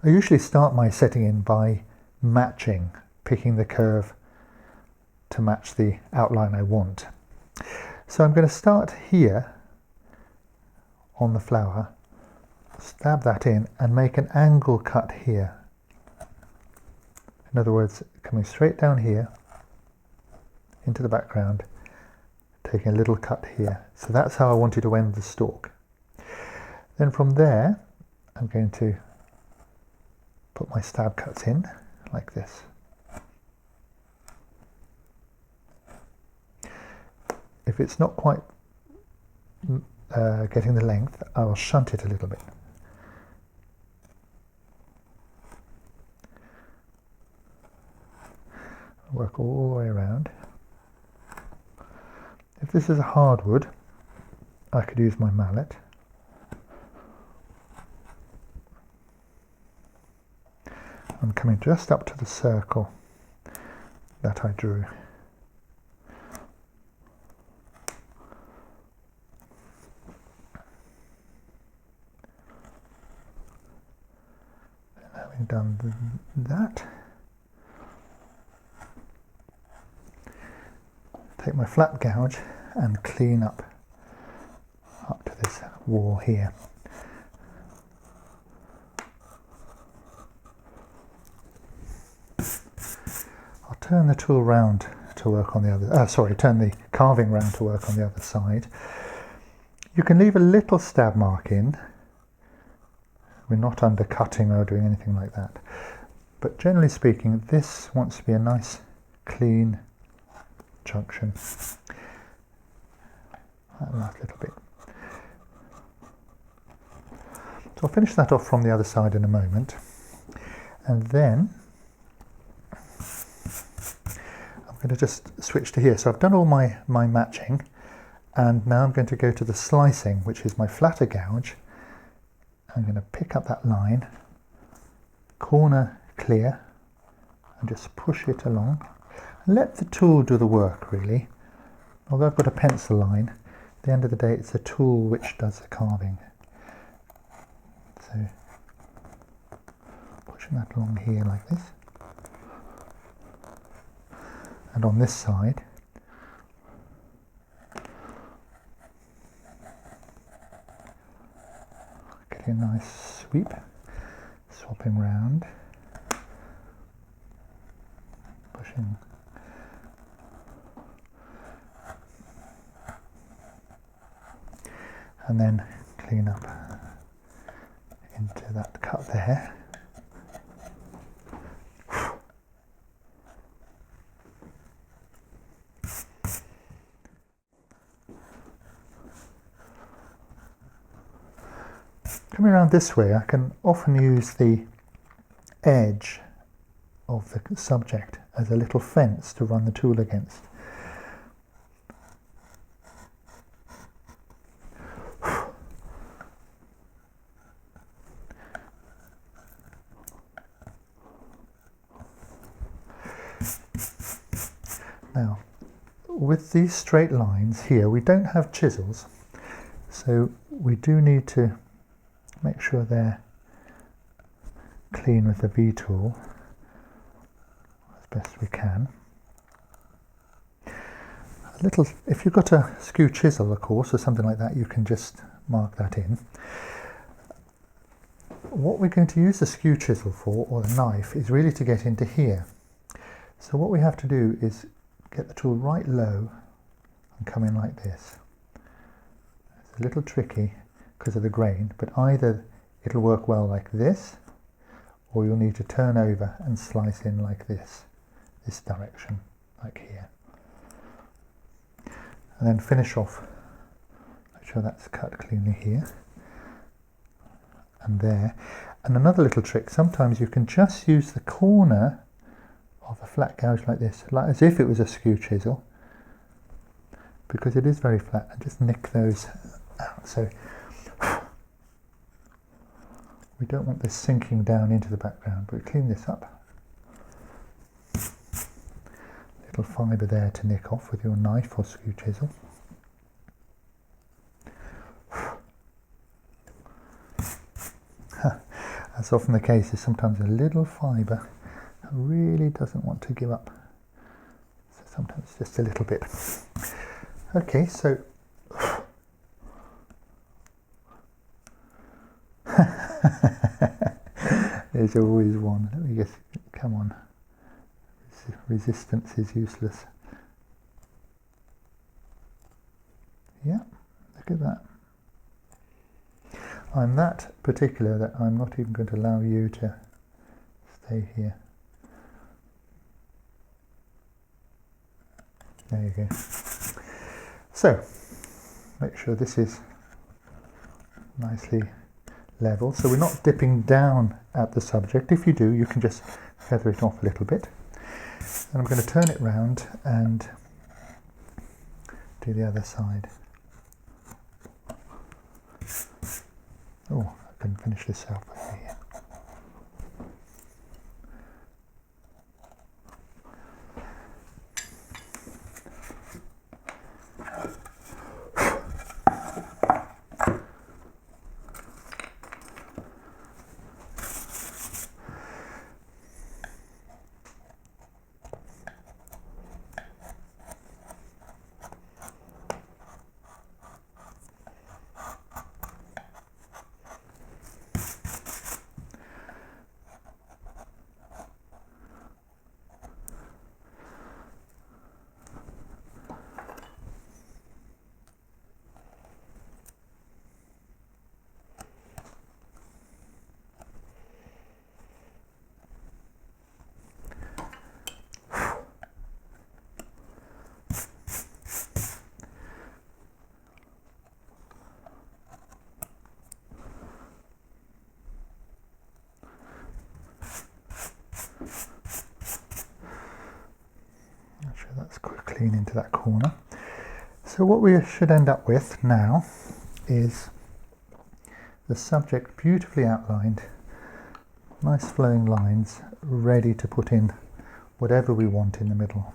I usually start my setting in by matching, picking the curve to match the outline I want. So I'm going to start here on the flower, stab that in and make an angle cut here. In other words, coming straight down here into the background, taking a little cut here. So that's how I wanted to end the stalk. Then from there, I'm going to put my stab cuts in like this. If it's not quite getting the length, I'll shunt it a little bit. Work all the way around. If this is a hardwood, I could use my mallet. I'm coming just up to the circle that I drew. And having done that, take my flat gouge and clean up to this wall here. I'll turn the tool round to work on the other, turn the carving round to work on the other side. You can leave a little stab mark in. We're not undercutting or doing anything like that. But generally speaking, this wants to be a nice, clean junction. That last little bit. So I'll finish that off from the other side in a moment. And then I'm going to just switch to here. So I've done all my matching, and now I'm going to go to the slicing, which is my flatter gouge. I'm going to pick up that line, corner clear, and just push it along. Let the tool do the work, really. Although I've got a pencil line, at the end of the day it's the tool which does the carving. So pushing that along here like this. And on this side, getting a nice sweep, swapping round, pushing. And then clean up into that cut there. Coming around this way, I can often use the edge of the subject as a little fence to run the tool against. Now, with these straight lines here, we don't have chisels, so we do need to make sure they're clean with the V tool as best we can. A little, if you've got a skew chisel, of course, or something like that, you can just mark that in. What we're going to use the skew chisel for, or the knife, is really to get into here. So what we have to do is get the tool right low and come in like this. It's a little tricky because of the grain, but either it'll work well like this, or you'll need to turn over and slice in like this direction, like here. And then finish off, make sure that's cut cleanly here and there. And another little trick, sometimes you can just use the corner of a flat gouge like this, like as if it was a skew chisel, because it is very flat, and just nick those out. So we don't want this sinking down into the background, but clean this up. Little fibre there to nick off with your knife or skew chisel. as often the case, is sometimes a little fibre that really doesn't want to give up. So sometimes just a little bit. Okay, so there's always one. Let me just, come on. Resistance is useless. Yeah, look at that. I'm that particular that I'm not even going to allow you to stay here. There you go. So, make sure this is nicely level. So we're not dipping down at the subject. If you do, you can just feather it off a little bit. And I'm going to turn it round and do the other side. Oh, I can finish this off here. That's clean into that corner. So what we should end up with now is the subject beautifully outlined, nice flowing lines, ready to put in whatever we want in the middle.